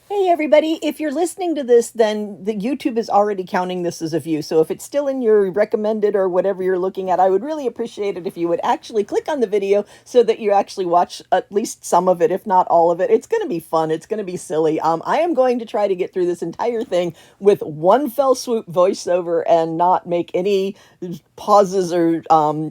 Hey everybody, if you're listening to this, then the YouTube is already counting this as a view. So if it's still in your recommended or whatever you're looking at, I would really appreciate it if you would actually click on the video so that you actually watch at least some of it, if not all of it. It's going to be fun. It's going to be silly. I am going to try to get through this entire thing with one fell swoop voiceover and not make any pauses or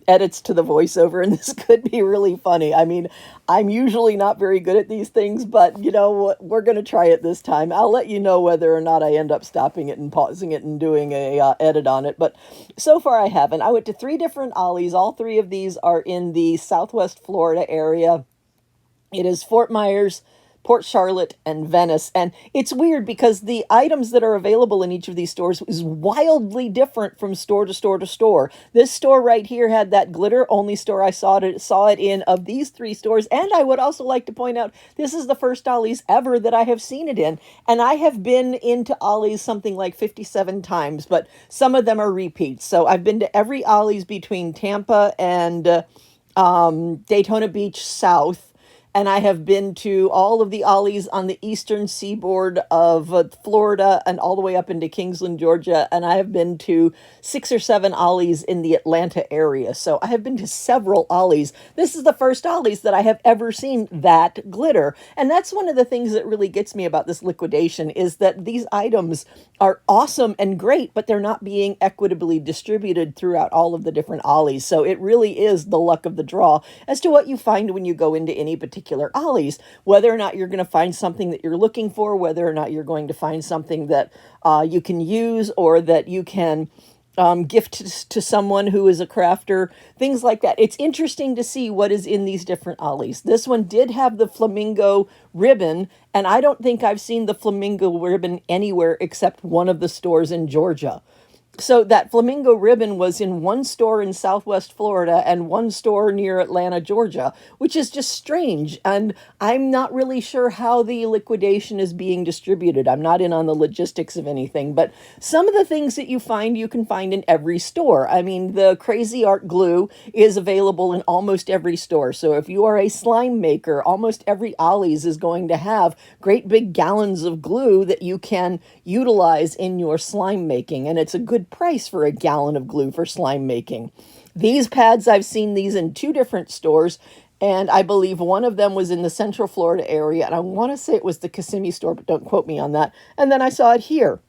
edits to the voiceover. And this could be really funny. I mean, I'm usually not very good at these things, but you know what? We're going to try it this time. I'll let you know whether or not I end up stopping it and pausing it and doing a edit on it. But so far I haven't. I went to 3 different Ollies. All 3 of these are in the Southwest Florida area. It is Fort Myers, Port Charlotte, and Venice. And it's weird because the items that are available in each of these stores is wildly different from store to store to store. This store right here had that glitter, only store I saw it in of these 3 stores. And I would also like to point out, this is the first Ollie's ever that I have seen it in. And I have been into Ollie's something like 57 times, but some of them are repeats. So I've been to every Ollie's between Tampa and Daytona Beach South. And I have been to all of the Ollies on the eastern seaboard of Florida and all the way up into Kingsland, Georgia. And I have been to 6 or 7 Ollies in the Atlanta area. So I have been to several Ollies. This is the first Ollies that I have ever seen that glitter. And that's one of the things that really gets me about this liquidation is that these items are awesome and great, but they're not being equitably distributed throughout all of the different Ollies. So it really is the luck of the draw as to what you find when you go into any particular Ollies, whether or not you're going to find something that you're looking for, whether or not you're going to find something that you can use or that you can gift to someone who is a crafter, things like that. It's interesting to see what is in these different Ollies. This one did have the flamingo ribbon, and I don't think I've seen the flamingo ribbon anywhere except one of the stores in Georgia. So that flamingo ribbon was in one store in Southwest Florida and one store near Atlanta, Georgia, which is just strange. And I'm not really sure how the liquidation is being distributed. I'm not in on the logistics of anything, but some of the things that you can find in every store. I mean, the Crazy Art glue is available in almost every store. So if you are a slime maker, almost every Ollie's is going to have great big gallons of glue that you can utilize in your slime making. And it's a good price for a gallon of glue for slime making. These pads, I've seen these in 2 different stores, and I believe one of them was in the Central Florida area, and I want to say it was the Kissimmee store, but don't quote me on that. And then I saw it here.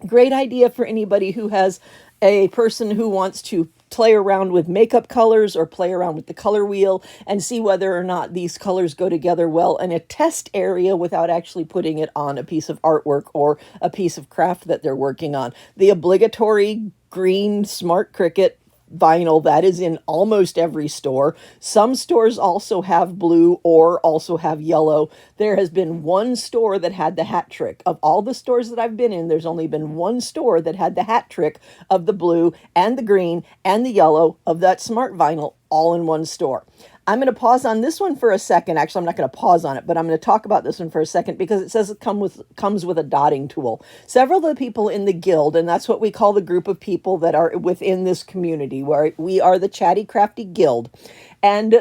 Great idea for anybody who has a person who wants to play around with makeup colors or play around with the color wheel and see whether or not these colors go together well in a test area without actually putting it on a piece of artwork or a piece of craft that they're working on. The obligatory green Smart Cricut vinyl that is in almost every store. Some stores also have blue or also have yellow. There has been one store that had the hat trick. Of all the stores that I've been in, there's only been one store that had the hat trick of the blue and the green and the yellow of that smart vinyl all in one store. I'm going to pause on this one for a second. Actually, I'm not going to pause on it, but I'm going to talk about this one for a second because it says it comes with a dotting tool. Several of the people in the guild, and that's what we call the group of people that are within this community, where we are the Chatty Crafty Guild. And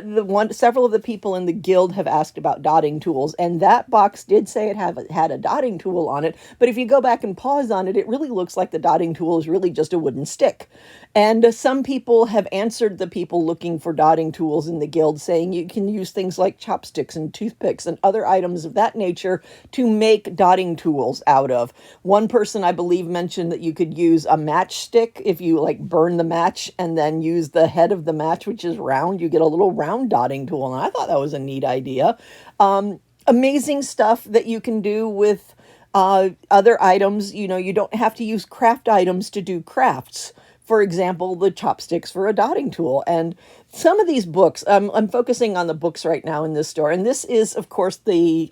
several of the people in the guild have asked about dotting tools, and that box did say it had a dotting tool on it. But if you go back and pause on it, it really looks like the dotting tool is really just a wooden stick. And some people have answered the people looking for dotting tools in the guild, saying you can use things like chopsticks and toothpicks and other items of that nature to make dotting tools out of. One person, I believe, mentioned that you could use a matchstick if you like burn the match and then use the head of the match, which is round. You get a little round dotting tool, and I thought that was a neat idea. Amazing stuff that you can do with other items. You know, you don't have to use craft items to do crafts. For example, the chopsticks for a dotting tool. And some of these books, I'm focusing on the books right now in this store. And this is, of course, the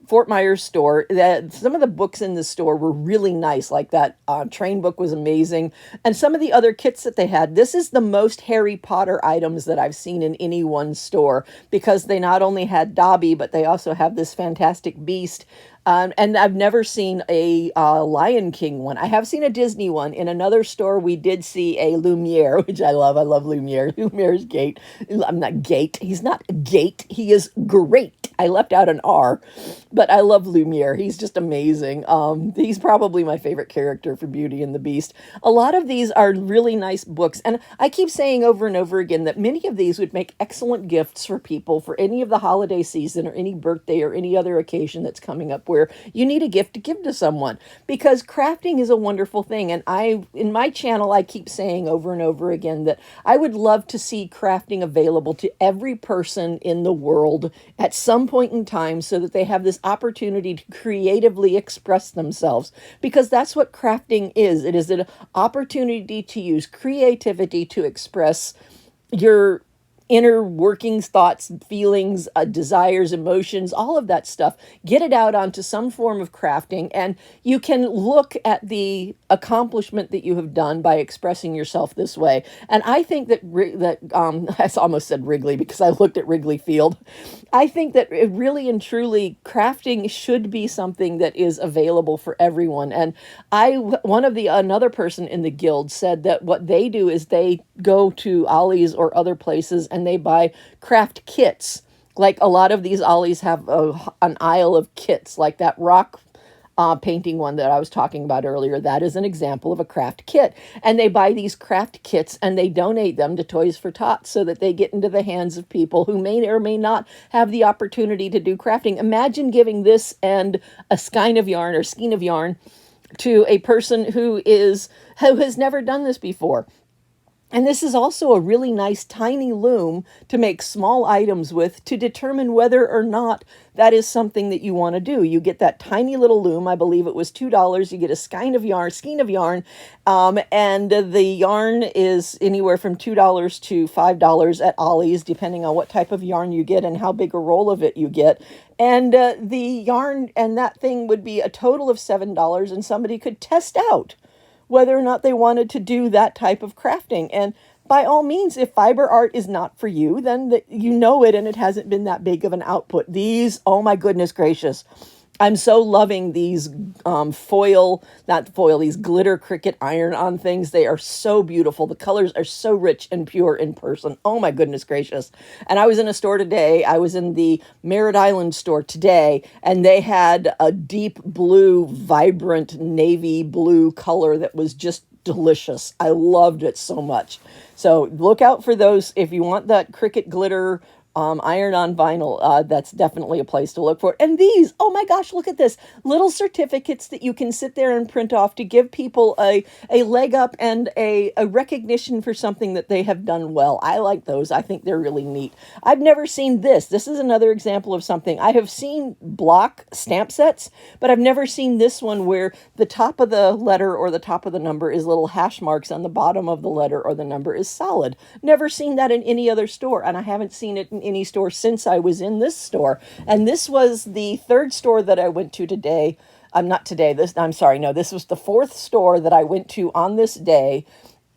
Fort Myers store. That some of the books in the store were really nice, like that train book was amazing, and some of the other kits that they had. This is the most Harry Potter items that I've seen in any one store, because they not only had Dobby, but they also have this fantastic beast And I've never seen a Lion King one. I have seen a Disney one. In another store, we did see a Lumiere, which I love. I love Lumiere. Lumiere's gate. I'm not gate. He's not gate. He is great. I left out an R, but I love Lumiere. He's just amazing. He's probably my favorite character for Beauty and the Beast. A lot of these are really nice books, and I keep saying over and over again that many of these would make excellent gifts for people for any of the holiday season or any birthday or any other occasion that's coming up where you need a gift to give to someone, because crafting is a wonderful thing. And in my channel, I keep saying over and over again that I would love to see crafting available to every person in the world at some point in time, so that they have this opportunity to creatively express themselves, because that's what crafting is. It is an opportunity to use creativity to express your inner workings, thoughts, feelings, desires, emotions, all of that stuff. Get it out onto some form of crafting, and you can look at the accomplishment that you have done by expressing yourself this way. And I think that I almost said Wrigley because I looked at Wrigley Field. I think that it really and truly crafting should be something that is available for everyone. And another person in the guild said that what they do is they go to Ollie's or other places and they buy craft kits. Like a lot of these Ollies have an aisle of kits, like that rock painting one that I was talking about earlier. That is an example of a craft kit. And they buy these craft kits and they donate them to Toys for Tots so that they get into the hands of people who may or may not have the opportunity to do crafting. Imagine giving this and a skein of yarn to a person who has never done this before. And this is also a really nice tiny loom to make small items with, to determine whether or not that is something that you want to do. You get that tiny little loom. I believe it was $2. You get a skein of yarn, and the yarn is anywhere from $2 to $5 at Ollie's, depending on what type of yarn you get and how big a roll of it you get. And the yarn and that thing would be a total of $7, and somebody could test out whether or not they wanted to do that type of crafting. And by all means, if fiber art is not for you, then you know it, and it hasn't been that big of an output. These, oh my goodness gracious, I'm so loving these these glitter Cricut iron-on things. They are so beautiful. The colors are so rich and pure in person. Oh my goodness gracious. And I was in a store today. I was in the Merritt Island store today, and they had a deep blue, vibrant navy blue color that was just delicious. I loved it so much. So look out for those. If you want that Cricut glitter iron-on vinyl, that's definitely a place to look for. And these, oh my gosh, look at this. Little certificates that you can sit there and print off to give people a leg up and a recognition for something that they have done well. I like those. I think they're really neat. I've never seen this. This is another example of something. I have seen block stamp sets, but I've never seen this one where the top of the letter or the top of the number is little hash marks on the bottom of the letter or the number is solid. Never seen that in any other store, and I haven't seen it in any store since I was in this store. And this was the third store that I went to today. This was the fourth store that I went to on this day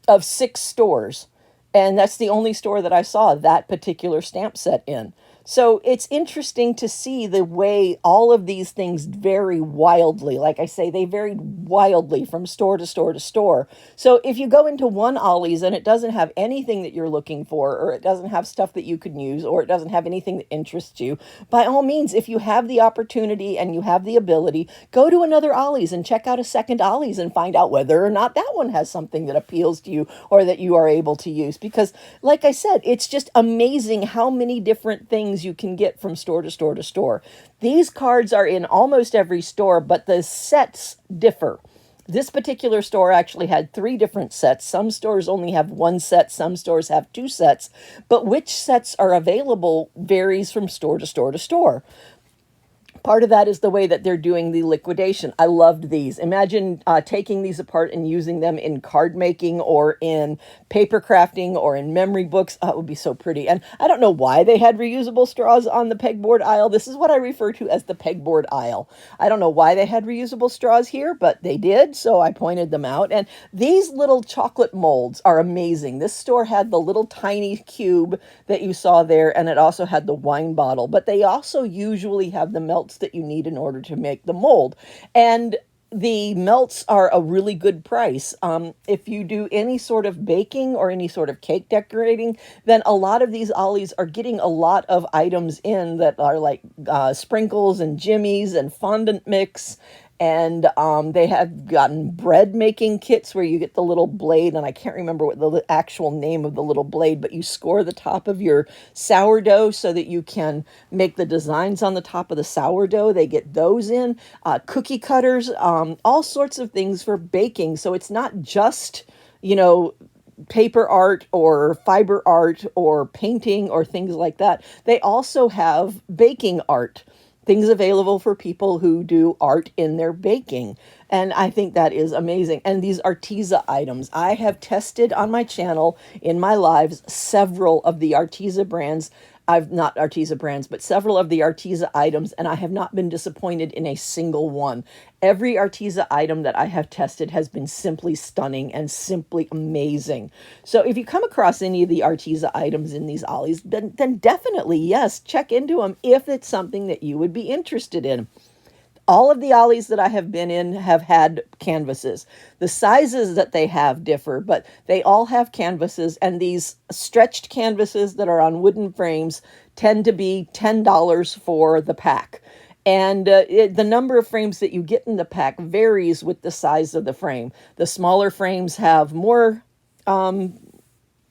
of 6 stores. And that's the only store that I saw that particular stamp set in. So it's interesting to see the way all of these things vary wildly. Like I say, they varied wildly from store to store to store. So if you go into one Ollie's and it doesn't have anything that you're looking for, or it doesn't have stuff that you could use, or it doesn't have anything that interests you, by all means, if you have the opportunity and you have the ability, go to another Ollie's and check out a second Ollie's and find out whether or not that one has something that appeals to you or that you are able to use. Because like I said, it's just amazing how many different things you can get from store to store to store. These cards are in almost every store, but the sets differ. This particular store actually had 3 different sets. Some stores only have 1 set, some stores have 2 sets, but which sets are available varies from store to store to store. Part of that is the way that they're doing the liquidation. I loved these. Imagine taking these apart and using them in card making or in paper crafting or in memory books. It would be so pretty. And I don't know why they had reusable straws on the pegboard aisle. This is what I refer to as the pegboard aisle. I don't know why they had reusable straws here, but they did, so I pointed them out. And these little chocolate molds are amazing. This store had the little tiny cube that you saw there, and it also had the wine bottle, but they also usually have the melt melts that you need in order to make the mold. And the melts are a really good price. If you do any sort of baking or any sort of cake decorating, then a lot of these Ollies are getting a lot of items in that are like sprinkles and jimmies and fondant mix. And they have gotten bread making kits where you get the little blade, and I can't remember what the actual name of the little blade, but you score the top of your sourdough so that you can make the designs on the top of the sourdough. They get those in. Cookie cutters, all sorts of things for baking. So it's not just, you know, paper art or fiber art or painting or things like that. They also have baking art, things available for people who do art in their baking. And I think that is amazing. And these Arteza items, I have tested on my channel in my lives several of the Arteza brands. I've not Arteza brands, but several of the Arteza items, and I have not been disappointed in a single one. Every Arteza item that I have tested has been simply stunning and simply amazing. So if you come across any of the Arteza items in these Ollies, then definitely, yes, check into them if it's something that you would be interested in. All of the Ollies that I have been in have had canvases. The sizes that they have differ, but they all have canvases, and these stretched canvases that are on wooden frames tend to be $10 for the pack. And the number of frames that you get in the pack varies with the size of the frame. The smaller frames have more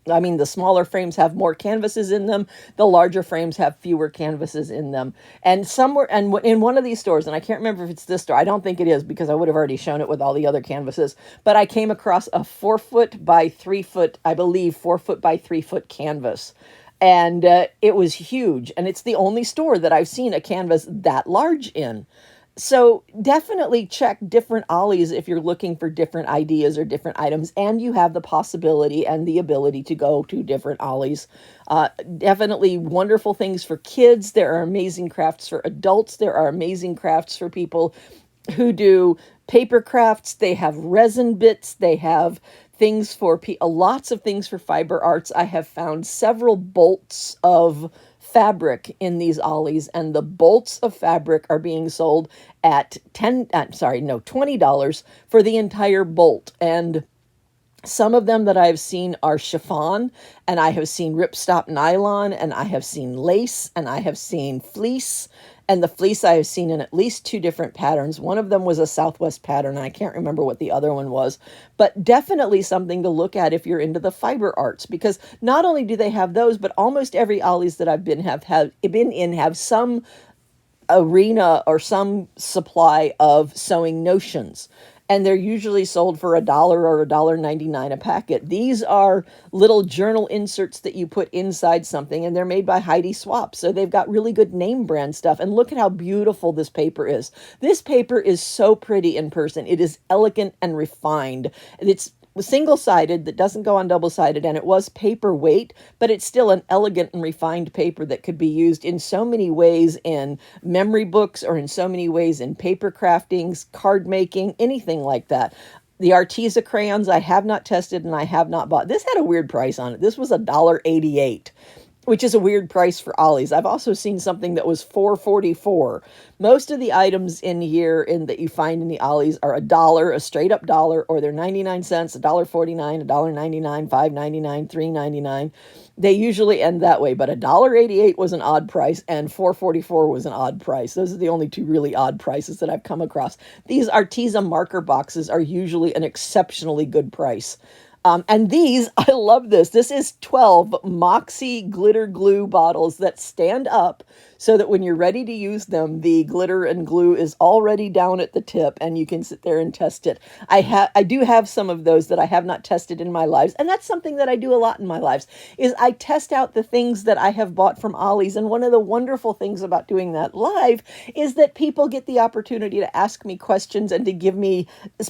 the smaller frames have more canvases in them. The larger frames have fewer canvases in them. And somewhere, and in one of these stores, and I can't remember if it's this store, I don't think it is because I would have already shown it with all the other canvases, but I came across a 4-foot by 3-foot, I believe 4-foot by 3-foot canvas. And it was huge. And it's the only store that I've seen a canvas that large in. So definitely check different Ollies if you're looking for different ideas or different items, and you have the possibility and the ability to go to different Ollies. Definitely wonderful things for kids. There are amazing crafts for adults. There are amazing crafts for people who do paper crafts. They have resin bits. They have things for lots of things for fiber arts. I have found several bolts of fabric in these Ollies, and the bolts of fabric are being sold at $20 for the entire bolt. And some of them that I've seen are chiffon, and I have seen ripstop nylon, and I have seen lace, and I have seen fleece. And the fleece I have seen in at least 2 different patterns. One of them was a Southwest pattern, and I can't remember what the other one was. But definitely something to look at if you're into the fiber arts, because not only do they have those, but almost every Ollies that I've been in have some arena or some supply of sewing notions. And they're usually sold for $1 or $1.99 a packet. These are little journal inserts that you put inside something, and they're made by Heidi Swap. So they've got really good name brand stuff. And look at how beautiful this paper is. This paper is so pretty in person. It is elegant and refined. It's single-sided that doesn't go on double-sided, and it was paper weight, but it's still an elegant and refined paper that could be used in so many ways in memory books or in so many ways in paper craftings, card making, anything like that. The Arteza crayons I have not tested and I have not bought. This had a weird price on it. This was $1.88. Which is a weird price for Ollies. I've also seen something that was $4.44. Most of the items in here that you find in the Ollies are $1, a straight up dollar, or they're 99 cents, $1.49, $1.99, $5.99, $3.99. They usually end that way, but $1.88 was an odd price and $4.44 was an odd price. Those are the only 2 really odd prices that I've come across. These Arteza marker boxes are usually an exceptionally good price. And these, I love this. This is 12 Moxie glitter glue bottles that stand up so that when you're ready to use them, the glitter and glue is already down at the tip and you can sit there and test it. I do have some of those that I have not tested in my lives, and that's something that I do a lot in my lives, is I test out the things that I have bought from Ollie's. And one of the wonderful things about doing that live is that people get the opportunity to ask me questions and to give me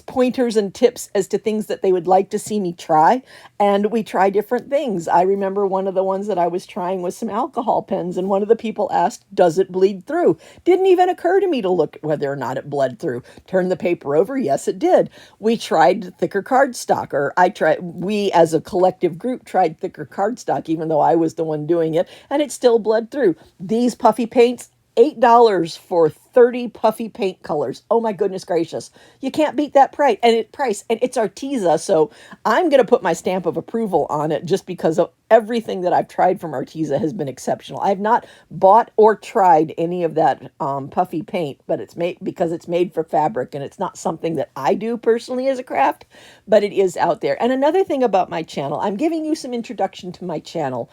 pointers and tips as to things that they would like to see me try. And we try different things. I remember one of the ones that I was trying was some alcohol pens, and one of the people asked, does it bleed through? Didn't even occur to me to look at whether or not it bled through. Turn the paper over. Yes, it did. We tried thicker cardstock, or we as a collective group tried thicker cardstock, even though I was the one doing it, and it still bled through. These puffy paints, $8 for 30 puffy paint colors. Oh my goodness gracious. You can't beat that price. And it's Arteza, so I'm going to put my stamp of approval on it just because of everything that I've tried from Arteza has been exceptional. I've not bought or tried any of that puffy paint, but it's made because it's made for fabric, and it's not something that I do personally as a craft, but it is out there. And another thing about my channel, I'm giving you some introduction to my channel.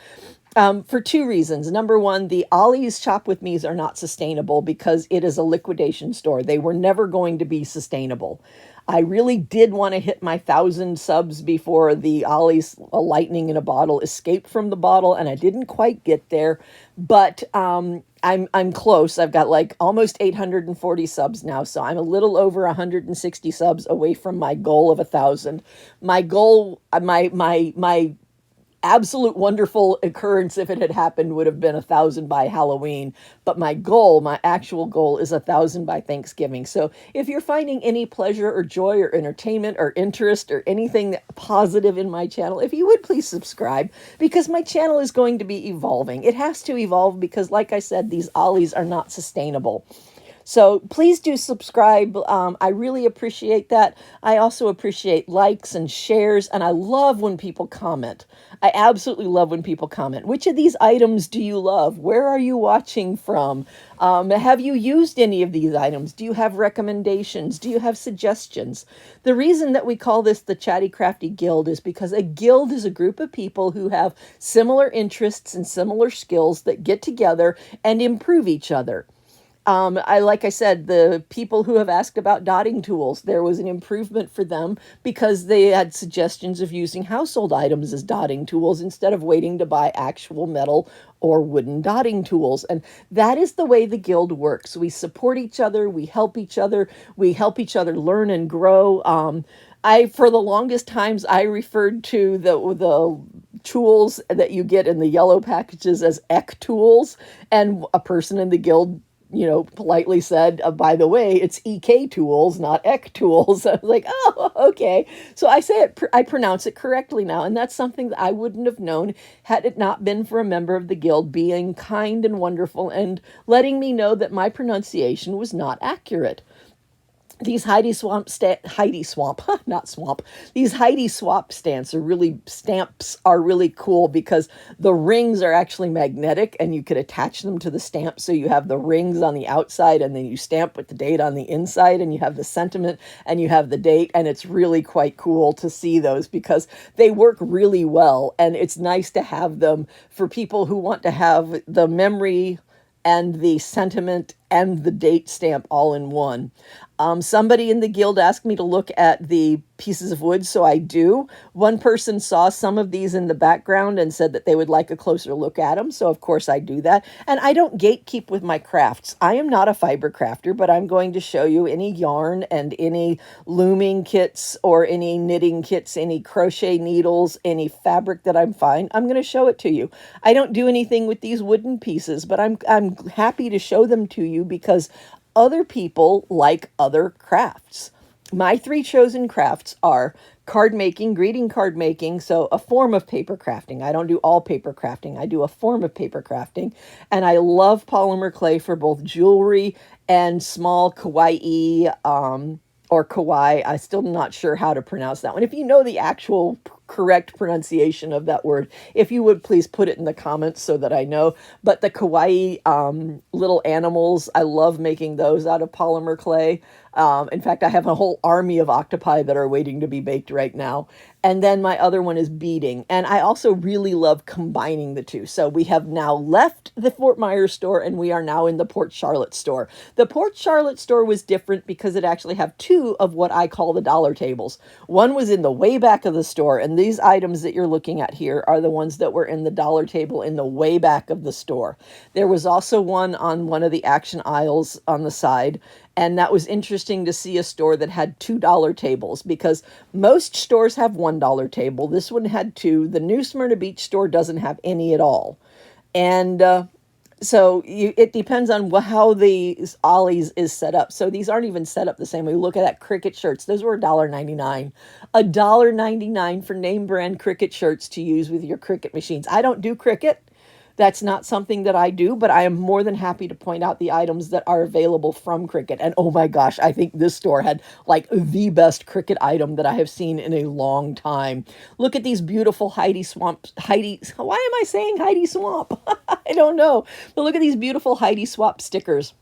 For two reasons. Number one, the Ollie's Shop With Me's are not sustainable because it is a liquidation store. They were never going to be sustainable. I really did want to hit my 1,000 subs before the Ollie's lightning in a bottle escaped from the bottle, and I didn't quite get there, but I'm close. I've got like almost 840 subs now, so I'm a little over 160 subs away from my goal of 1,000. My goal, my absolute wonderful occurrence if it had happened would have been 1,000 by Halloween, but my goal, my actual goal, is 1,000 by Thanksgiving. So if you're finding any pleasure or joy or entertainment or interest or anything positive in my channel, if you would please subscribe, because my channel is going to be evolving. It has to evolve because, like I said, these Ollies are not sustainable. So please do subscribe. I really appreciate that. I also appreciate likes and shares, and I love when people comment. I absolutely love when people comment. Which of these items do you love? Where are you watching from? Have you used any of these items? Do you have recommendations? Do you have suggestions? The reason that we call this the Chatty Crafty Guild is because a guild is a group of people who have similar interests and similar skills that get together and improve each other. Like I said, the people who have asked about dotting tools, there was an improvement for them because they had suggestions of using household items as dotting tools instead of waiting to buy actual metal or wooden dotting tools. And that is the way the guild works. We support each other. We help each other. We help each other learn and grow. For the longest times, I referred to the tools that you get in the yellow packages as EK tools, and a person in the guild politely said, by the way, it's EK tools, not EK tools. I was like, oh, okay. So I say it, I pronounce it correctly now. And that's something that I wouldn't have known had it not been for a member of the guild being kind and wonderful and letting me know that my pronunciation was not accurate. These Heidi Swamp, not swamp. These Heidi Swap stamps are really cool because the rings are actually magnetic and you could attach them to the stamp. So you have the rings on the outside and then you stamp with the date on the inside and you have the sentiment and you have the date. And it's really quite cool to see those because they work really well. And it's nice to have them for people who want to have the memory and the sentiment and the date stamp all in one. Somebody in the guild asked me to look at the pieces of wood, so I do. One person saw some of these in the background and said that they would like a closer look at them, so of course I do that. And I don't gatekeep with my crafts. I am not a fiber crafter, but I'm going to show you any yarn and any looming kits or any knitting kits, any crochet needles, any fabric that I'm finding. I'm going to show it to you. I don't do anything with these wooden pieces, but I'm happy to show them to you because other people like other crafts. My 3 chosen crafts are card making, greeting card making, so a form of paper crafting. I don't do all paper crafting. I do a form of paper crafting. And I love polymer clay for both jewelry and small kawaii or kawaii. I'm still not sure how to pronounce that one. If you know the actual correct pronunciation of that word, if you would please put it in the comments so that I know. But the kawaii little animals, I love making those out of polymer clay. In fact, I have a whole army of octopi that are waiting to be baked right now. And then my other one is beading. And I also really love combining the two. So we have now left the Fort Myers store and we are now in the Port Charlotte store. The Port Charlotte store was different because it actually have 2 of what I call the dollar tables. One was in the way back of the store, and these items that you're looking at here are the ones that were in the dollar table in the way back of the store. There was also one on one of the action aisles on the side. And that was interesting to see a store that had $2 tables because most stores have $1 table. This one had 2. The New Smyrna Beach store doesn't have any at all. And so it depends on how the Ollie's is set up. So these aren't even set up the same way. Look at that Cricut shirts. Those were $1.99. $1.99 for name brand Cricut shirts to use with your Cricut machines. I don't do Cricut. That's not something that I do, but I am more than happy to point out the items that are available from Cricut. And oh my gosh, I think this store had like the best Cricut item that I have seen in a long time. Look at these beautiful why am I saying Heidi Swamp? I don't know. But look at these beautiful Heidi Swap stickers.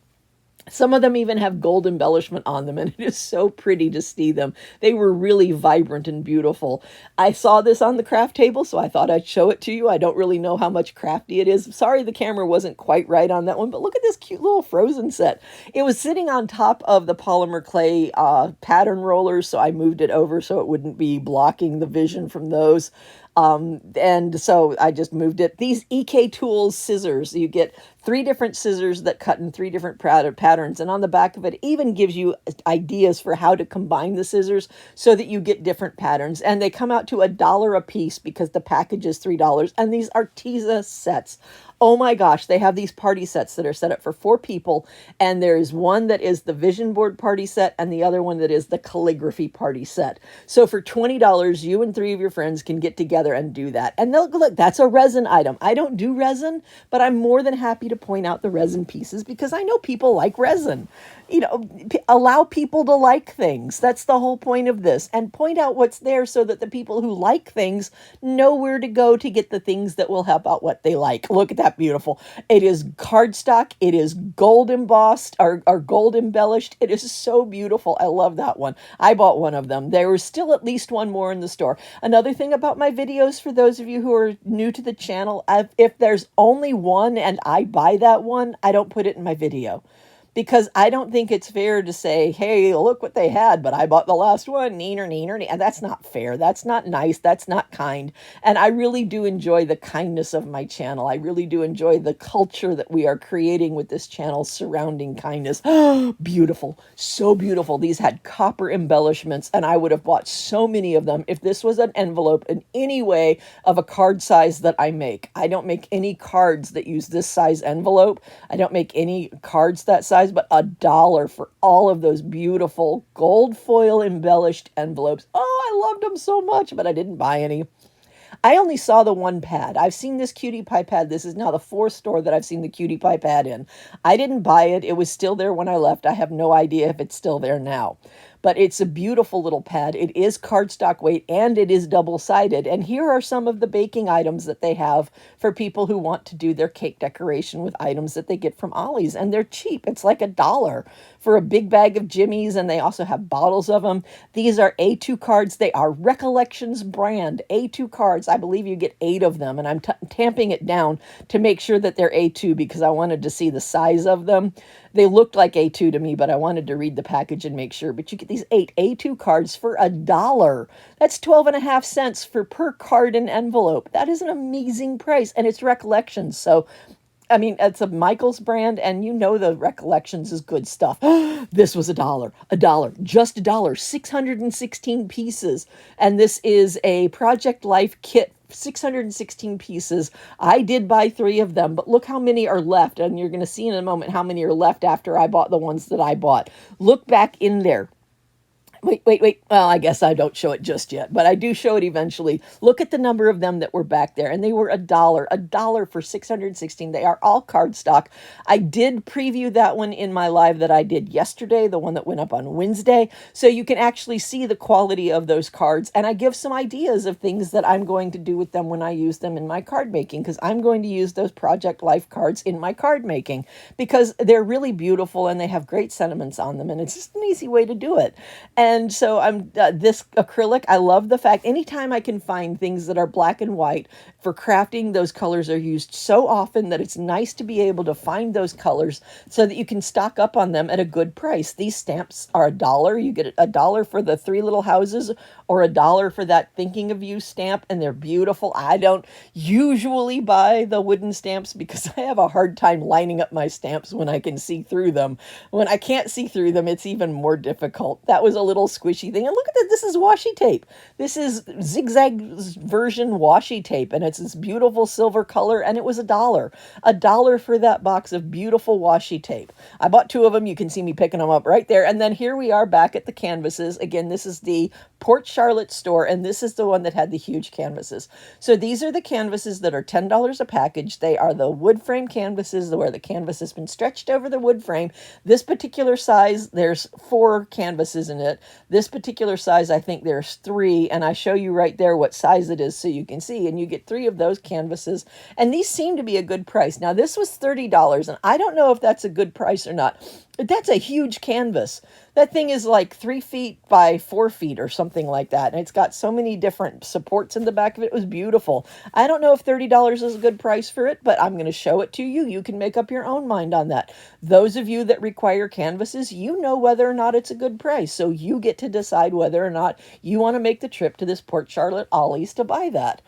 Some of them even have gold embellishment on them, and it is so pretty to see them. They were really vibrant and beautiful. I saw this on the craft table, so I thought I'd show it to you. I don't really know how much crafty it is. Sorry the camera wasn't quite right on that one, but look at this cute little frozen set. It was sitting on top of the polymer clay pattern rollers, so I moved it over so it wouldn't be blocking the vision from those. And so I just moved it. These EK Tools scissors, you get 3 different scissors that cut in 3 different patterns. And on the back of it even gives you ideas for how to combine the scissors so that you get different patterns. And they come out to $1 a piece because the package is $3. And these Arteza sets. Oh my gosh, they have these party sets that are set up for 4 people. And there is one that is the vision board party set and the other one that is the calligraphy party set. So for $20, you and 3 of your friends can get together and do that. And look, that's a resin item. I don't do resin, but I'm more than happy to point out the resin pieces because I know people like resin. You know, allow people to like things. That's the whole point of this. And point out what's there so that the people who like things know where to go to get the things that will help out what they like. Look at that beautiful. It is cardstock. It is gold embossed or gold embellished. It is so beautiful. I love that one. I bought one of them. There was still at least one more in the store. Another thing about my videos, for those of you who are new to the channel, if there's only one and I buy that one, I don't put it in my video. Because I don't think it's fair to say, hey, look what they had, but I bought the last one, neener, neener, neener. And that's not fair. That's not nice. That's not kind. And I really do enjoy the kindness of my channel. I really do enjoy the culture that we are creating with this channel surrounding kindness. Beautiful. So beautiful. These had copper embellishments, and I would have bought so many of them if this was an envelope in any way of a card size that I make. I don't make any cards that use this size envelope. I don't make any cards that size, but $1 for all of those beautiful gold foil embellished envelopes. Oh, I loved them so much, but I didn't buy any. I only saw the one pad. I've seen this Cutie Pie pad. This is now the 4th store that I've seen the Cutie Pie pad in. I didn't buy it. It was still there when I left. I have no idea if it's still there now. But it's a beautiful little pad. It is cardstock weight and it is double-sided. And here are some of the baking items that they have for people who want to do their cake decoration with items that they get from Ollie's. And they're cheap. It's like $1 for a big bag of Jimmy's, and they also have bottles of them. These are A2 cards. They are Recollections brand A2 cards. I believe you get 8 of them, and I'm tamping it down to make sure that they're A2 because I wanted to see the size of them. They looked like A2 to me, but I wanted to read the package and make sure. But you get these 8 A2 cards for $1. That's 12.5 cents for per card and envelope. That is an amazing price, and it's Recollections. So, I mean, it's a Michaels brand, and you know the Recollections is good stuff. This was $1, just $1, 616 pieces. And this is a Project Life kit, 616 pieces. I did buy 3 of them, but look how many are left. And you're going to see in a moment how many are left after I bought the ones that I bought. Look back in there. Wait. Well, I guess I don't show it just yet, but I do show it eventually. Look at the number of them that were back there, and they were $1 for 616. They are all cardstock. I did preview that one in my live that I did yesterday, the one that went up on Wednesday, so you can actually see the quality of those cards, and I give some ideas of things that I'm going to do with them when I use them in my card making, because I'm going to use those Project Life cards in my card making, because they're really beautiful, and they have great sentiments on them, and it's just an easy way to do it. And so this acrylic, I love the fact anytime I can find things that are black and white for crafting, those colors are used so often that it's nice to be able to find those colors so that you can stock up on them at a good price. These stamps are $1. You get $1 for the 3 little houses or $1 for that Thinking of You stamp, and they're beautiful. I don't usually buy the wooden stamps because I have a hard time lining up my stamps when I can see through them. When I can't see through them, it's even more difficult. That was a little little squishy thing. And look at that, this is washi tape. This is zigzag version washi tape, and it's this beautiful silver color, and it was $1. $1 for that box of beautiful washi tape. I bought 2 of them. You can see me picking them up right there. And then here we are back at the canvases. Again, this is the Port Charlotte store, and this is the one that had the huge canvases. So these are the canvases that are $10 a package. They are the wood frame canvases where the canvas has been stretched over the wood frame. This particular size, there's 4 canvases in it. This particular size, I think there's 3, and I show you right there what size it is so you can see, and you get 3 of those canvases, and these seem to be a good price. Now, this was $30, and I don't know if that's a good price or not. That's a huge canvas. That thing is like 3 feet by 4 feet or something like that. And it's got so many different supports in the back of it. It was beautiful. I don't know if $30 is a good price for it, but I'm going to show it to you. You can make up your own mind on that. Those of you that require canvases, you know whether or not it's a good price. So you get to decide whether or not you want to make the trip to this Port Charlotte Ollie's to buy that.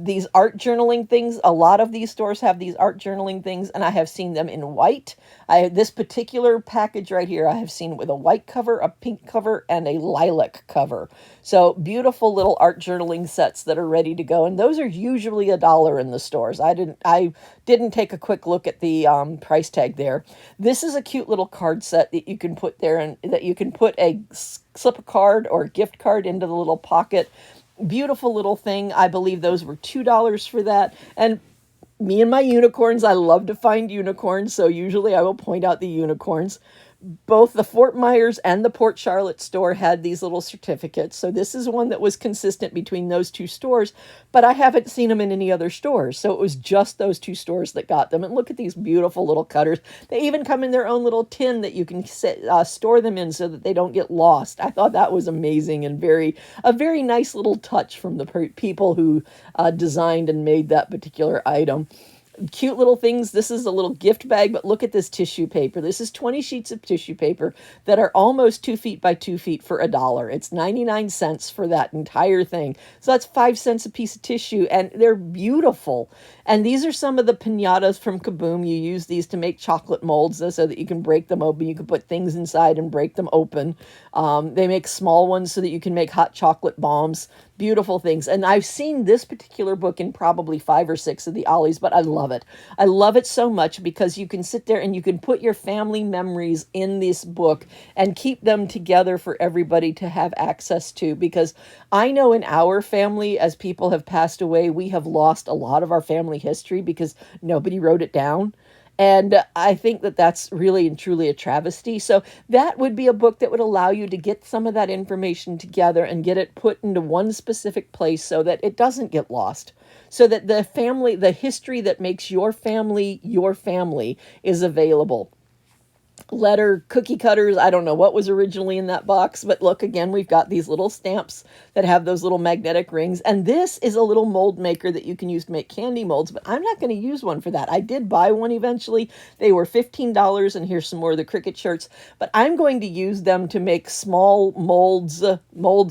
These art journaling things, a lot of these stores have these art journaling things, and I have seen them in white. This particular package right here, I have seen with a white cover, a pink cover, and a lilac cover. So beautiful little art journaling sets that are ready to go, and those are usually $1 in the stores. I didn't take a quick look at the price tag there. This is a cute little card set that you can put there, and that you can put a slip a card or a gift card into the little pocket. Beautiful little thing. I believe those were $2 for that. And me and my unicorns, I love to find unicorns, so usually I will point out the unicorns. Both the Fort Myers and the Port Charlotte store had these little certificates. So this is one that was consistent between those 2 stores, but I haven't seen them in any other stores. So it was just those 2 stores that got them. And look at these beautiful little cutters. They even come in their own little tin that you can store them in so that they don't get lost. I thought that was amazing and a very nice little touch from the people who designed and made that particular item. Cute little things. This is a little gift bag, but look at this tissue paper. This is 20 sheets of tissue paper that are almost 2 feet by 2 feet for $1. It's 99 cents for that entire thing. So that's 5 cents a piece of tissue, and they're beautiful. And these are some of the piñatas from Kaboom. You use these to make chocolate molds so that you can break them open. You can put things inside and break them open. They make small ones so that you can make hot chocolate bombs. Beautiful things. And I've seen this particular book in probably 5 or 6 of the Ollies, but I love it. I love it so much because you can sit there and you can put your family memories in this book and keep them together for everybody to have access to. Because I know in our family, as people have passed away, we have lost a lot of our family history because nobody wrote it down. And I think that that's really and truly a travesty. So that would be a book that would allow you to get some of that information together and get it put into one specific place so that it doesn't get lost. So that the history that makes your family is available. Letter, cookie cutters, I don't know what was originally in that box, but look, again, we've got these little stamps that have those little magnetic rings, and this is a little mold maker that you can use to make candy molds, but I'm not going to use one for that. I did buy one eventually. They were $15, and here's some more of the Cricut shirts, but I'm going to use them to make small molds,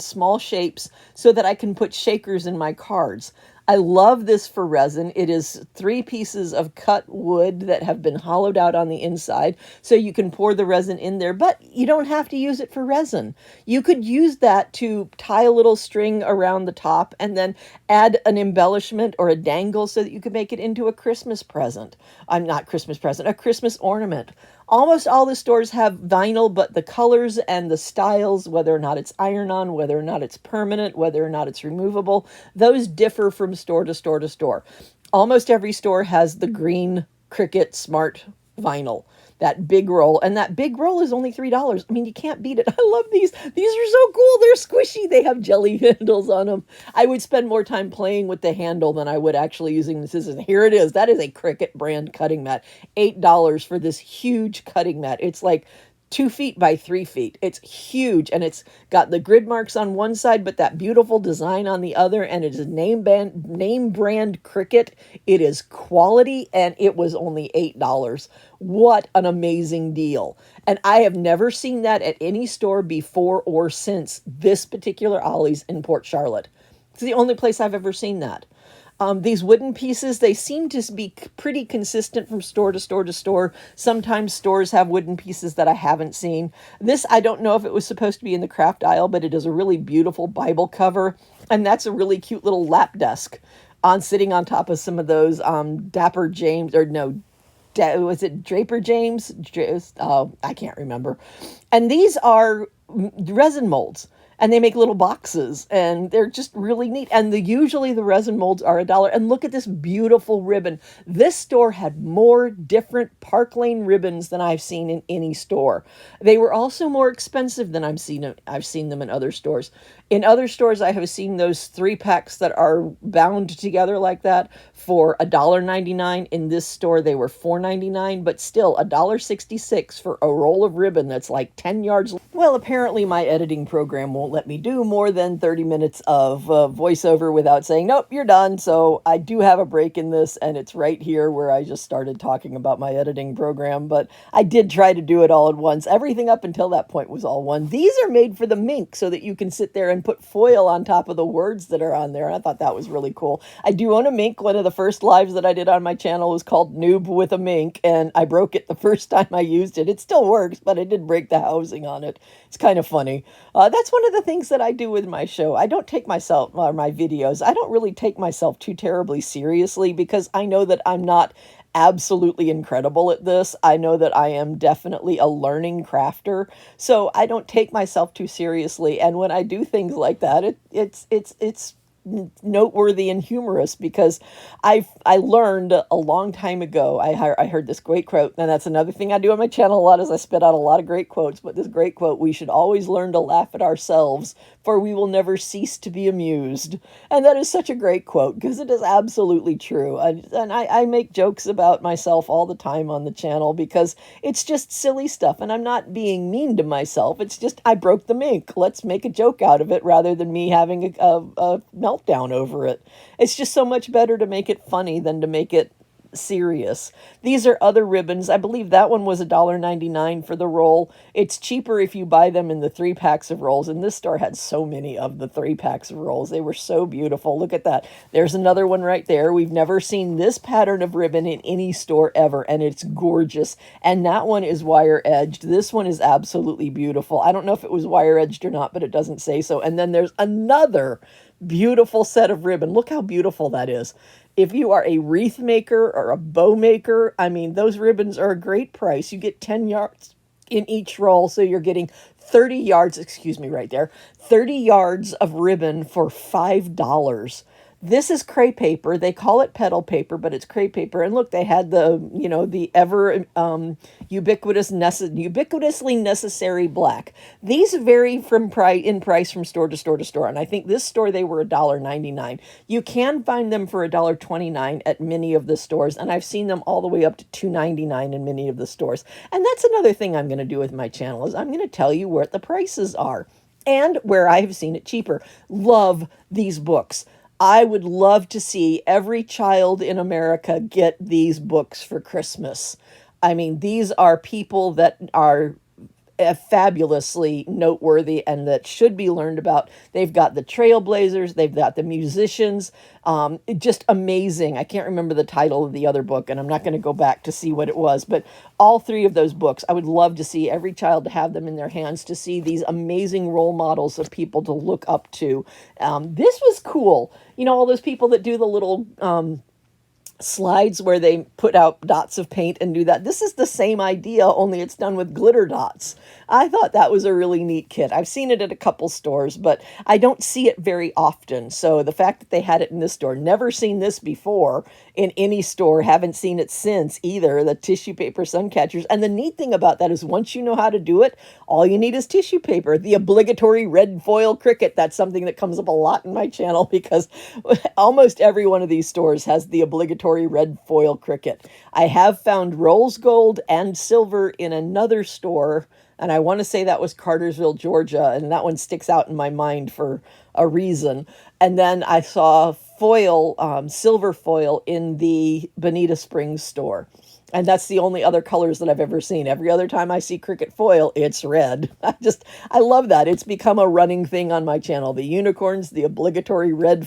small shapes, so that I can put shakers in my cards. I love this for resin. It is 3 pieces of cut wood that have been hollowed out on the inside, so you can pour the resin in there, but you don't have to use it for resin. You could use that to tie a little string around the top and then add an embellishment or a dangle so that you could make it into a Christmas present. Not Christmas present, a Christmas ornament. Almost all the stores have vinyl, but the colors and the styles, whether or not it's iron-on, whether or not it's permanent, whether or not it's removable, those differ from store to store to store. Almost every store has the green Cricut Smart vinyl, that big roll, and that big roll is only $3. I mean, you can't beat it. I love these. These are so cool. They're squishy. They have jelly handles on them. I would spend more time playing with the handle than I would actually using the scissors. Here it is. That is a Cricut brand cutting mat. $8 for this huge cutting mat. It's like 2 feet by 3 feet. It's huge, and it's got the grid marks on one side, but that beautiful design on the other, and it is name brand Cricut. It is quality, and it was only $8. What an amazing deal. And I have never seen that at any store before or since this particular Ollie's in Port Charlotte. It's the only place I've ever seen that. These wooden pieces, they seem to be pretty consistent from store to store to store. Sometimes stores have wooden pieces that I haven't seen. This, I don't know if it was supposed to be in the craft aisle, but it is a really beautiful Bible cover. And that's a really cute little lap desk on sitting on top of some of those Dapper James, or no, was it Draper James? Oh, I can't remember. And these are resin molds, and they make little boxes, and they're just really neat. And usually the resin molds are $1. And look at this beautiful ribbon. This store had more different Park Lane ribbons than I've seen in any store. They were also more expensive than I've seen them in other stores. In other stores, I have seen those 3-packs that are bound together like that for $1.99. In this store, they were $4.99, but still $1.66 for a roll of ribbon that's like 10 yards. Well, apparently my editing program won't let me do more than 30 minutes of voiceover without saying, nope, you're done. So I do have a break in this, and it's right here where I just started talking about my editing program, but I did try to do it all at once. Everything up until that point was all one. These are made for the Mink so that you can sit there and put foil on top of the words that are on there. And I thought that was really cool. I do own a Mink. One of the first lives that I did on my channel was called Noob with a Mink, and I broke it the first time I used it. It still works, but I did break the housing on it. It's kind of funny. That's one of the things that I do with my show. I don't take myself, or my videos, I don't really take myself too terribly seriously, because I know that I'm not absolutely incredible at this. I know that I am definitely a learning crafter, so I don't take myself too seriously. And when I do things like that, it's noteworthy and humorous, because I learned a long time ago. I heard this great quote, and that's another thing I do on my channel a lot, is I spit out a lot of great quotes. But this great quote: "We should always learn to laugh at ourselves, for we will never cease to be amused." And that is such a great quote, because it is absolutely true. And I make jokes about myself all the time on the channel, because it's just silly stuff, and I'm not being mean to myself. It's just, I broke the Mink. Let's make a joke out of it, rather than me having a meltdown over it. It's just so much better to make it funny than to make it serious. These are other ribbons. I believe that one was $1.99 for the roll. It's cheaper if you buy them in the 3-packs of rolls, and this store had so many of the 3-packs of rolls. They were so beautiful. Look at that. There's another one right there. We've never seen this pattern of ribbon in any store ever, and it's gorgeous. And that one is wire edged. This one is absolutely beautiful. I don't know if it was wire edged or not, but it doesn't say so. And then there's another beautiful set of ribbon. Look how beautiful that is. If you are a wreath maker or a bow maker, I mean, those ribbons are a great price. You get 10 yards in each roll, so you're getting 30 yards, excuse me, right there, 30 yards of ribbon for $5. This is crepe paper. They call it petal paper, but it's crepe paper. And look, they had the, you know, the ever ubiquitously necessary black. These vary from in price from store to store to store. And I think this store, they were $1.99. You can find them for $1.29 at many of the stores. And I've seen them all the way up to $2.99 in many of the stores. And that's another thing I'm going to do with my channel, is I'm going to tell you where the prices are and where I have seen it cheaper. Love these books. I would love to see every child in America get these books for Christmas. I mean, these are people that are fabulously noteworthy and that should be learned about. They've got the trailblazers, they've got the musicians, just amazing. I can't remember the title of the other book, and I'm not going to go back to see what it was, but all 3 of those books, I would love to see every child to have them in their hands, to see these amazing role models of people to look up to. This was cool. You know, all those people that do the little slides where they put out dots of paint and do that. This is the same idea, only it's done with glitter dots. I thought that was a really neat kit. I've seen it at a couple stores, but I don't see it very often. So the fact that they had it in this store, never seen this before in any store, haven't seen it since either, the tissue paper sun catchers. And the neat thing about that is once you know how to do it, all you need is tissue paper, the obligatory red foil cricket. That's something that comes up a lot in my channel, because almost every one of these stores has the obligatory red foil cricket. I have found rose gold and silver in another store, and I want to say that was Cartersville, Georgia, and that one sticks out in my mind for a reason. And then I saw foil, silver foil in the Bonita Springs store. And that's the only other colors that I've ever seen. Every other time I see cricket foil, it's red. I love that. It's become a running thing on my channel. The unicorns, the obligatory red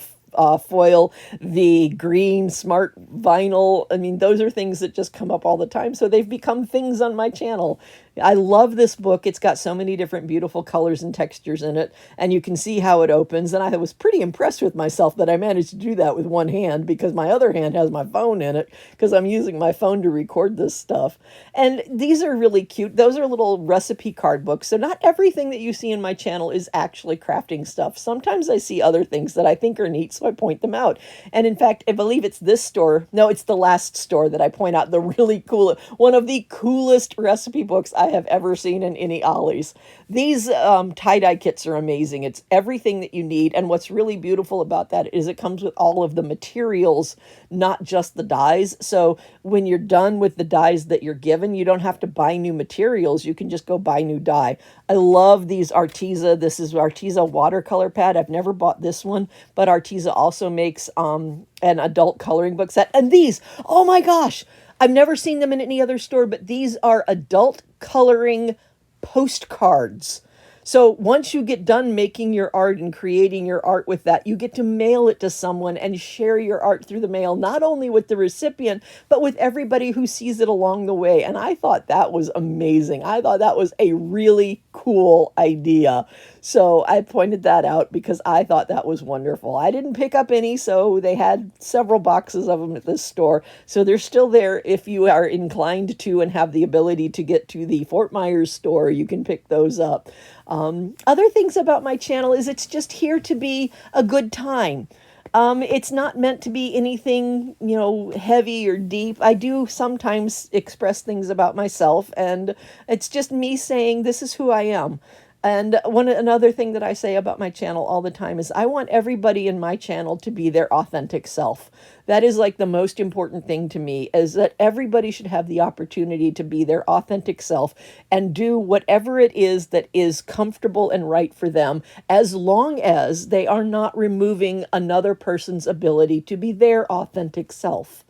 foil, the green smart vinyl. I mean, those are things that just come up all the time. So they've become things on my channel. I love this book. It's got so many different beautiful colors and textures in it, and you can see how it opens. And I was pretty impressed with myself that I managed to do that with one hand, because my other hand has my phone in it, because I'm using my phone to record this stuff. And these are really cute. Those are little recipe card books. So not everything that you see in my channel is actually crafting stuff. Sometimes I see other things that I think are neat, so I point them out. And in fact, I believe it's this store. No, it's the last store that I point out the really cool, one of the coolest recipe books I have ever seen in any Ollie's. These tie-dye kits are amazing. It's everything that you need. And what's really beautiful about that is it comes with all of the materials, not just the dyes. So when you're done with the dyes that you're given, you don't have to buy new materials. You can just go buy new dye. I love these Arteza. This is Arteza watercolor pad. I've never bought this one, but Arteza also makes an adult coloring book set. And these, oh my gosh, I've never seen them in any other store, but these are adult coloring postcards. So once you get done making your art and creating your art with that, you get to mail it to someone and share your art through the mail, not only with the recipient, but with everybody who sees it along the way. And I thought that was amazing. I thought that was a really cool idea. So I pointed that out because I thought that was wonderful. I didn't pick up any, so they had several boxes of them at this store. So they're still there if you are inclined to and have the ability to get to the Fort Myers store. You can pick those up. Other things about my channel is it's just here to be a good time. It's not meant to be anything, you know, heavy or deep. I do sometimes express things about myself, and it's just me saying, this is who I am. And another thing that I say about my channel all the time is I want everybody in my channel to be their authentic self. That is like the most important thing to me, is that everybody should have the opportunity to be their authentic self and do whatever it is that is comfortable and right for them, as long as they are not removing another person's ability to be their authentic self.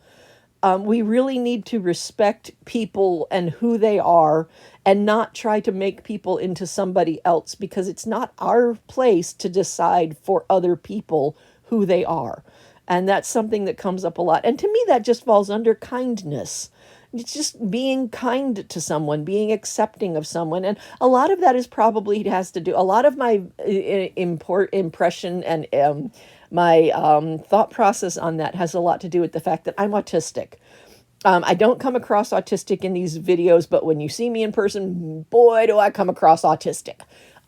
We really need to respect people and who they are, and not try to make people into somebody else, because it's not our place to decide for other people who they are. And that's something that comes up a lot. And to me, that just falls under kindness. It's just being kind to someone, being accepting of someone. And a lot of that is probably has to do, a lot of my impression and my thought process on that has a lot to do with the fact that I'm autistic. I don't come across autistic in these videos, but when you see me in person, boy, do I come across autistic.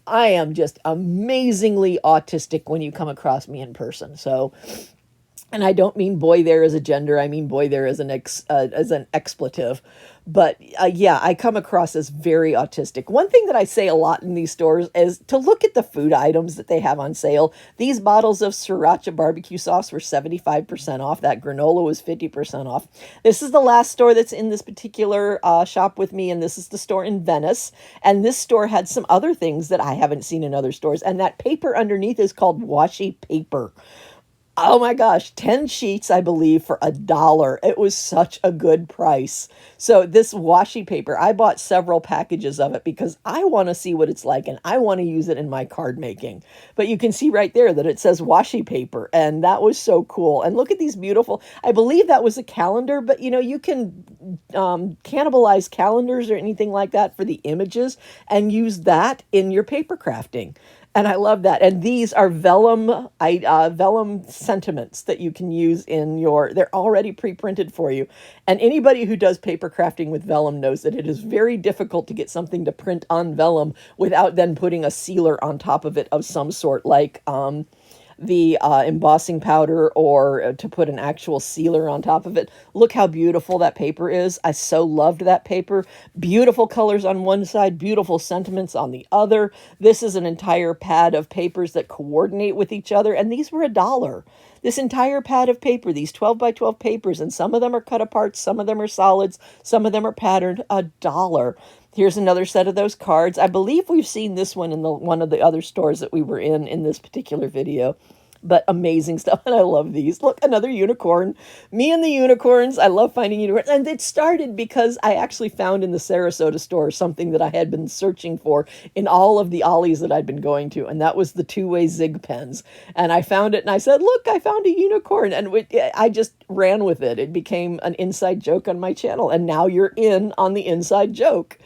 I am just amazingly autistic when you come across me in person. So, and I don't mean boy there as a gender. I mean boy there as an expletive. But yeah, I come across as very autistic. One thing that I say a lot in these stores is to look at the food items that they have on sale. These bottles of Sriracha barbecue sauce were 75% off. That granola was 50% off. This is the last store that's in this particular shop with me, and this is the store in Venice. And this store had some other things that I haven't seen in other stores. And that paper underneath is called washi paper. Oh my gosh, 10 sheets, I believe, for $1. It was such a good price. So this washi paper, I bought several packages of it because I want to see what it's like and I want to use it in my card making. But you can see right there that it says washi paper, and that was so cool. And look at these beautiful, I believe that was a calendar, but you know, you can cannibalize calendars or anything like that for the images and use that in your paper crafting. And I love that. And these are vellum sentiments that you can use in your, they're already pre-printed for you. And anybody who does paper crafting with vellum knows that it is very difficult to get something to print on vellum without then putting a sealer on top of it of some sort, like the embossing powder, or to put an actual sealer on top of it. Look how beautiful that paper is. I so loved that paper. Beautiful colors on one side, beautiful sentiments on the other. This is an entire pad of papers that coordinate with each other, and these were $1. This entire pad of paper, these 12 by 12 papers, and some of them are cut apart, some of them are solids, some of them are patterned, $1. Here's another set of those cards. I believe we've seen this one in one of the other stores that we were in this particular video. but amazing stuff. And I love these. Look, another unicorn. Me and the unicorns. I love finding unicorns. And it started because I actually found in the Sarasota store something that I had been searching for in all of the Ollies that I'd been going to. And that was the two-way zig pens. And I found it and I said, look, I found a unicorn. And I just ran with it. It became an inside joke on my channel. And now you're in on the inside joke.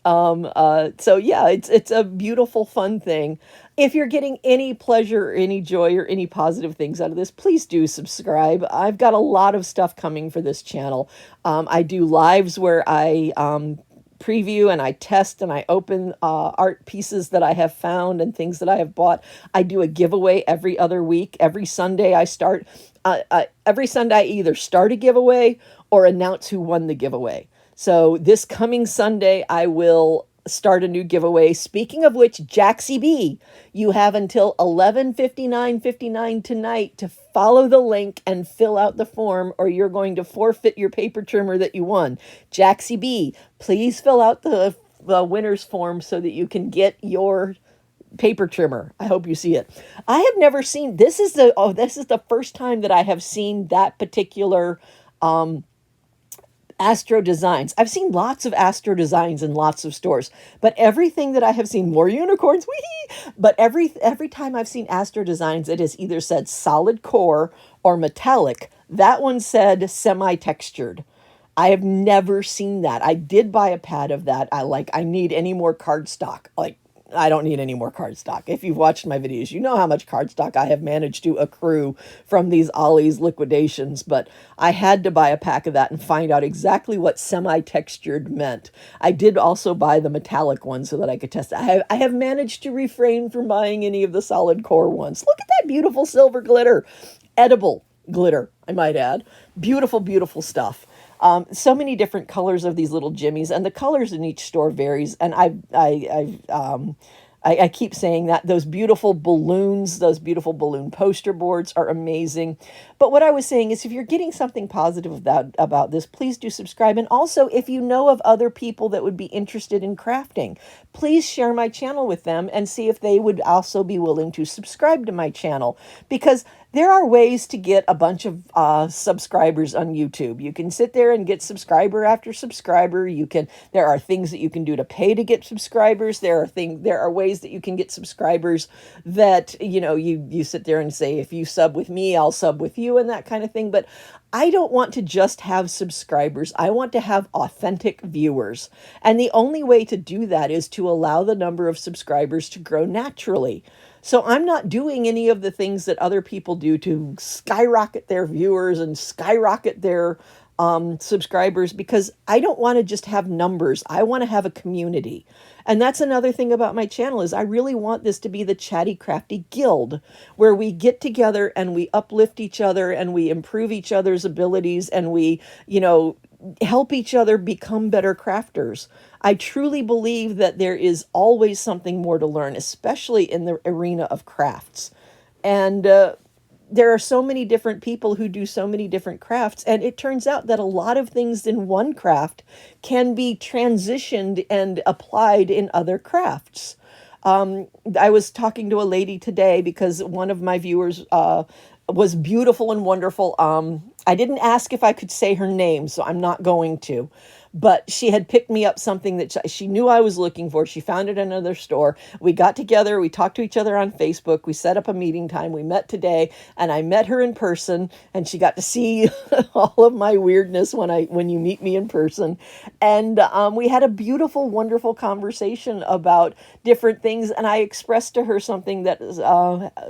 So yeah, it's a beautiful, fun thing. If you're getting any pleasure or any joy or any positive things out of this, please do subscribe. I've got a lot of stuff coming for this channel. I do lives where I preview and I test and I open art pieces that I have found and things that I have bought. I do a giveaway every other week. Every Sunday I either start a giveaway or announce who won the giveaway. So this coming Sunday, I will start a new giveaway. Speaking of which, Jaxie B, you have until 11:59:59 tonight to follow the link and fill out the form, or you're going to forfeit your paper trimmer that you won. Jaxie B, please fill out the winner's form so that you can get your paper trimmer. I hope you see it. I have never seen, this is the first time that I have seen that particular Astro Designs. I've seen lots of Astro Designs in lots of stores, but everything that I have seen, more unicorns, wee! But every time I've seen Astro Designs, it has either said solid core or metallic. That one said semi-textured. I have never seen that. I did buy a pad of that. I need any more cardstock. I don't need any more cardstock. If you've watched my videos, you know how much cardstock I have managed to accrue from these Ollie's liquidations, but I had to buy a pack of that and find out exactly what semi-textured meant. I did also buy the metallic one so that I could test it. I have managed to refrain from buying any of the solid core ones. Look at that beautiful silver glitter. Edible glitter, I might add. Beautiful, beautiful stuff. So many different colors of these little jimmies, and the colors in each store varies. And I keep saying that those beautiful balloons, those beautiful balloon poster boards are amazing. But what I was saying is, if you're getting something positive about this, please do subscribe. And also, if you know of other people that would be interested in crafting, please share my channel with them and see if they would also be willing to subscribe to my channel. Because there are ways to get a bunch of subscribers on YouTube. You can sit there and get subscriber after subscriber. There are things that you can do to pay to get subscribers. There are ways that you can get subscribers that, you sit there and say, if you sub with me, I'll sub with you, and that kind of thing. But I don't want to just have subscribers. I want to have authentic viewers. And the only way to do that is to allow the number of subscribers to grow naturally. So I'm not doing any of the things that other people do to skyrocket their viewers and skyrocket their subscribers, because I don't want to just have numbers. I want to have a community. And that's another thing about my channel, is I really want this to be the Chatty Crafty Guild, where we get together and we uplift each other and we improve each other's abilities and we, help each other become better crafters. I truly believe that there is always something more to learn, especially in the arena of crafts. And there are so many different people who do so many different crafts, and it turns out that a lot of things in one craft can be transitioned and applied in other crafts. I was talking to a lady today because one of my viewers was beautiful and wonderful. I didn't ask if I could say her name, so I'm not going to. But she had picked me up something that she knew I was looking for. She found it in another store. We got together. We talked to each other on Facebook. We set up a meeting time. We met today, and I met her in person, and she got to see all of my weirdness when you meet me in person. And we had a beautiful, wonderful conversation about different things, and I expressed to her something that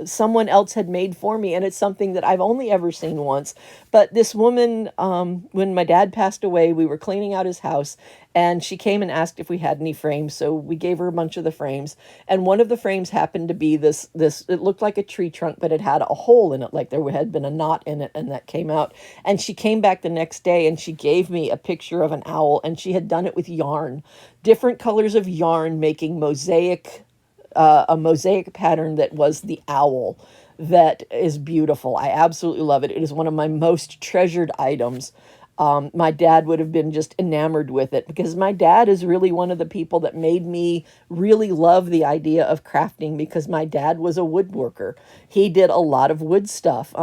someone else had made for me, and it's something that I've only ever seen once. But this woman, when my dad passed away, we were cleaning out his house, and she came and asked if we had any frames. So we gave her a bunch of the frames, and one of the frames happened to be this it looked like a tree trunk, but it had a hole in it, like there had been a knot in it, and that came out. And she came back the next day and she gave me a picture of an owl, and she had done it with yarn, different colors of yarn, making a mosaic pattern that was the owl. That is beautiful. I absolutely love it. It is one of my most treasured items. my dad would have been just enamored with it, because my dad is really one of the people that made me really love the idea of crafting, because my dad was a woodworker. He did a lot of wood stuff.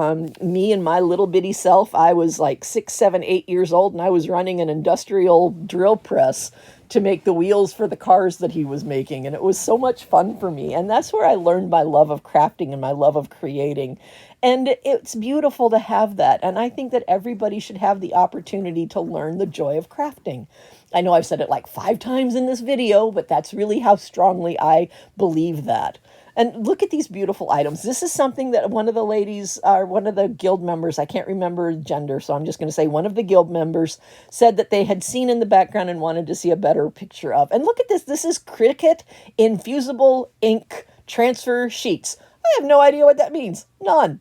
Me and my little bitty self, I was like 6, 7, 8 years old, and I was running an industrial drill press to make the wheels for the cars that he was making. And it was so much fun for me. And that's where I learned my love of crafting and my love of creating. And it's beautiful to have that. And I think that everybody should have the opportunity to learn the joy of crafting. I know I've said it like 5 times in this video, but that's really how strongly I believe that. And look at these beautiful items. This is something that one of the ladies, or one of the guild members, I can't remember gender, so I'm just going to say one of the guild members said that they had seen in the background and wanted to see a better picture of. And look at this. This is Cricut Infusible Ink Transfer Sheets. I have no idea what that means. None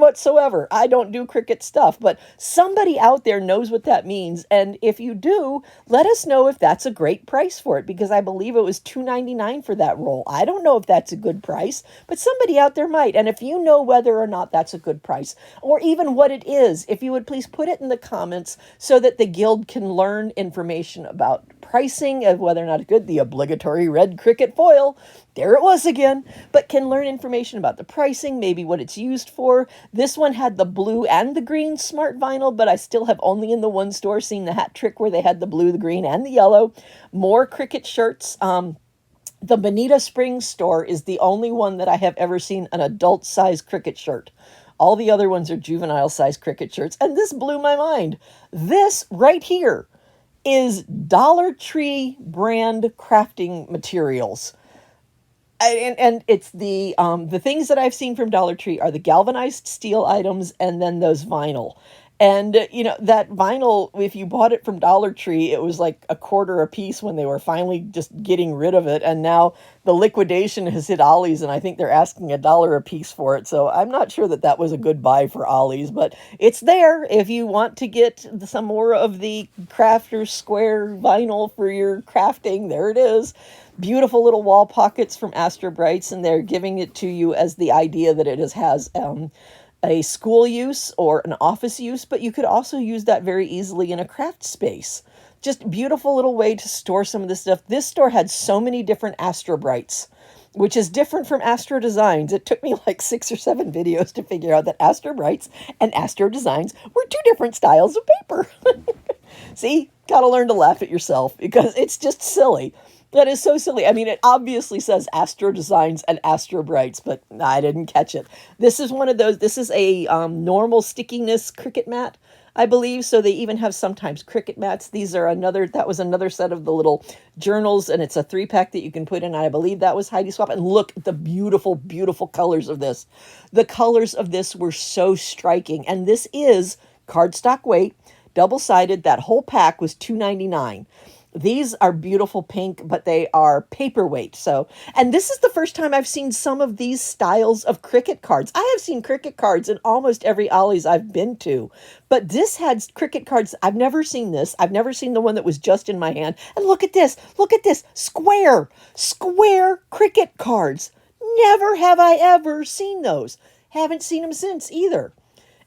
whatsoever. I don't do Cricut stuff, but somebody out there knows what that means. And if you do, let us know if that's a great price for it, because I believe it was $2.99 for that roll. I don't know if that's a good price, but somebody out there might. And if you know whether or not that's a good price, or even what it is, if you would please put it in the comments so that the guild can learn information about pricing, of whether or not it's good, the obligatory red Cricut foil, there it was again, but can learn information about the pricing, maybe what it's used for. This one had the blue and the green smart vinyl, but I still have only in the one store seen the hat trick where they had the blue, the green, and the yellow. More Cricut shirts. The Bonita Springs store is the only one that I have ever seen an adult size Cricut shirt. All the other ones are juvenile size Cricut shirts, and this blew my mind. This right here is Dollar Tree brand crafting materials. And it's the things that I've seen from Dollar Tree are the galvanized steel items, and then those vinyl. And, you know, that vinyl, if you bought it from Dollar Tree, it was like $0.25 a piece when they were finally just getting rid of it. And now the liquidation has hit Ollie's, and I think they're asking $1 a piece for it. So I'm not sure that that was a good buy for Ollie's, but it's there if you want to get some more of the Crafter Square vinyl for your crafting. There it is. Beautiful little wall pockets from Astro Brights, and they're giving it to you as the idea that it has a school use or an office use, but you could also use that very easily in a craft space. Just beautiful little way to store some of this stuff. This store had so many different Astro Brights, which is different from Astro Designs. It took me like 6 or 7 videos to figure out that Astro Brights and Astro Designs were 2 different styles of paper. See, gotta learn to laugh at yourself, because it's just silly. That is so silly. I mean, it obviously says Astro Designs and Astro Brights, but I didn't catch it. This is one of those. This is a normal stickiness Cricut mat, I believe. So they even have sometimes Cricut mats. These are that was another set of the little journals, and it's a 3-pack that you can put in. I believe that was Heidi Swap. And look at the beautiful, beautiful colors of this. The colors of this were so striking. And this is cardstock weight, double-sided. That whole pack was $2.99. These are beautiful pink, but they are paperweight. So, and this is the first time I've seen some of these styles of Cricut cards. I have seen Cricut cards in almost every Ollie's I've been to, but this had Cricut cards. I've never seen this. I've never seen the one that was just in my hand. And look at this. Look at this. Square Cricut cards. Never have I ever seen those. Haven't seen them since either.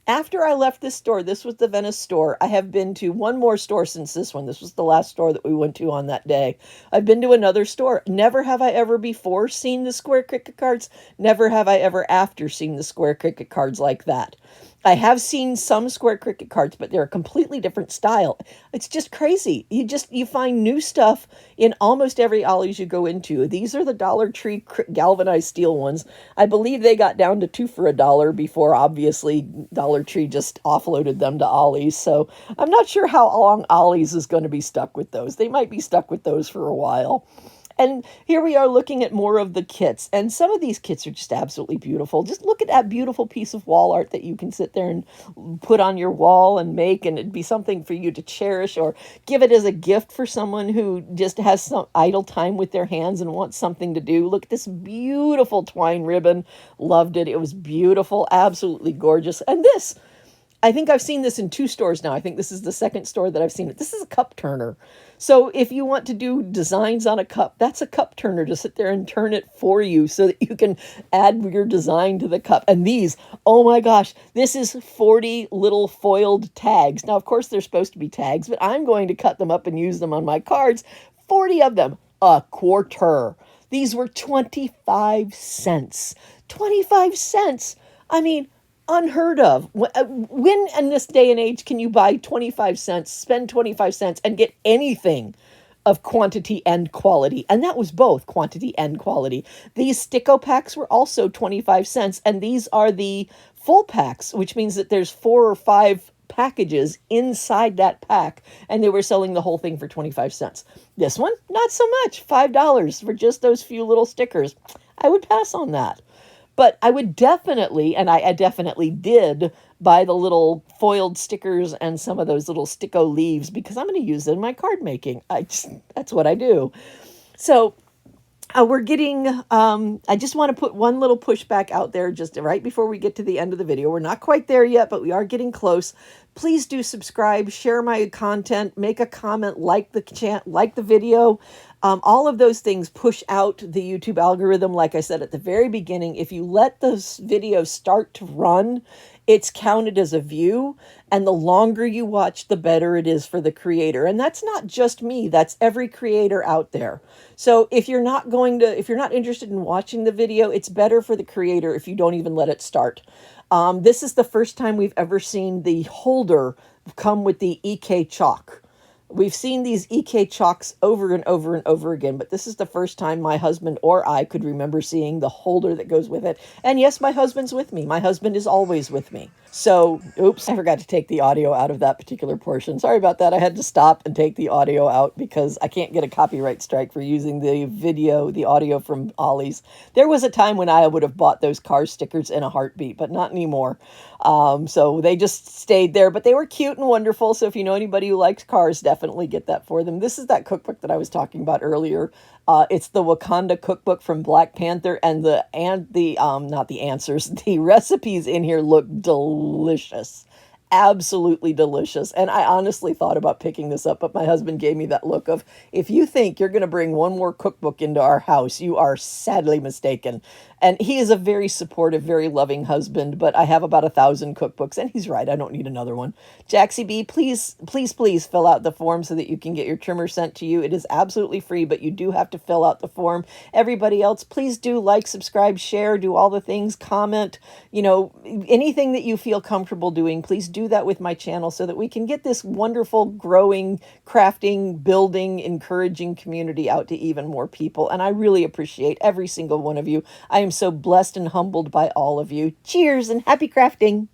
After I left this store, this was the Venice store, I have been to one more store since this one. This was the last store that we went to on that day. I've been to another store. Never have I ever before seen the square Cricut cards. Never have I ever after seen the square Cricut cards like that. I have seen some square Cricut cards, but they're a completely different style. It's just crazy. You find new stuff in almost every Ollie's you go into. These are the Dollar Tree galvanized steel ones. I believe they got down to 2 for $1 before, obviously, Dollar Tree just offloaded them to Ollie's. So I'm not sure how long Ollie's is going to be stuck with those. They might be stuck with those for a while. And here we are looking at more of the kits. And some of these kits are just absolutely beautiful. Just look at that beautiful piece of wall art that you can sit there and put on your wall and make, and it'd be something for you to cherish or give it as a gift for someone who just has some idle time with their hands and wants something to do. Look at this beautiful twine ribbon. Loved it. It was beautiful. Absolutely gorgeous. And this, I think I've seen this in 2 stores now. I think this is the second store that I've seen it. This is a cup turner. So if you want to do designs on a cup, that's a cup turner to sit there and turn it for you so that you can add your design to the cup. And these, oh my gosh, this is 40 little foiled tags. Now, of course, they're supposed to be tags, but I'm going to cut them up and use them on my cards. 40 of them, a quarter. These were 25 cents. 25 cents. I mean, unheard of. When in this day and age can you buy 25 cents, spend 25 cents, and get anything of quantity and quality? And that was both quantity and quality. These Sticko packs were also 25 cents, and these are the full packs, which means that there's 4 or 5 packages inside that pack, and they were selling the whole thing for 25 cents. This one, not so much. $5 for just those few little stickers. I would pass on that. But I would definitely, and I definitely did, buy the little foiled stickers and some of those little Sticko leaves because I'm going to use them in my card making. That's what I do. So we're getting, I just want to put one little pushback out there just right before we get to the end of the video. We're not quite there yet, but we are getting close. Please do subscribe, share my content, make a comment, like the video. All of those things push out the YouTube algorithm. Like I said at the very beginning, if you let those videos start to run, it's counted as a view. And the longer you watch, the better it is for the creator. And that's not just me. That's every creator out there. So if you're not interested in watching the video, it's better for the creator if you don't even let it start. This is the first time we've ever seen the holder come with the EK chalk. We've seen these EK chalks over and over and over again, but this is the first time my husband or I could remember seeing the holder that goes with it. And yes, my husband's with me. My husband is always with me. So, oops, I forgot to take the audio out of that particular portion. Sorry about that. I had to stop and take the audio out because I can't get a copyright strike for using the audio from Ollie's. There was a time when I would have bought those car stickers in a heartbeat, but not anymore. So they just stayed there, but they were cute and wonderful. So if you know anybody who likes cars, definitely get that for them. This is that cookbook that I was talking about earlier. It's the Wakanda cookbook from Black Panther, and not the answers, the recipes in here look delicious. Absolutely delicious. And I honestly thought about picking this up, but my husband gave me that look of, if you think you're going to bring one more cookbook into our house, you are sadly mistaken. And he is a very supportive, very loving husband, but I have about 1,000 cookbooks, and he's right, I don't need another one. Jaxie B, please, please, please fill out the form so that you can get your trimmer sent to you. It is absolutely free, but you do have to fill out the form. Everybody else, please do like, subscribe, share, do all the things, comment, anything that you feel comfortable doing, please do that with my channel so that we can get this wonderful, growing, crafting, building, encouraging community out to even more people. And I really appreciate every single one of you. I am so blessed and humbled by all of you. Cheers and happy crafting.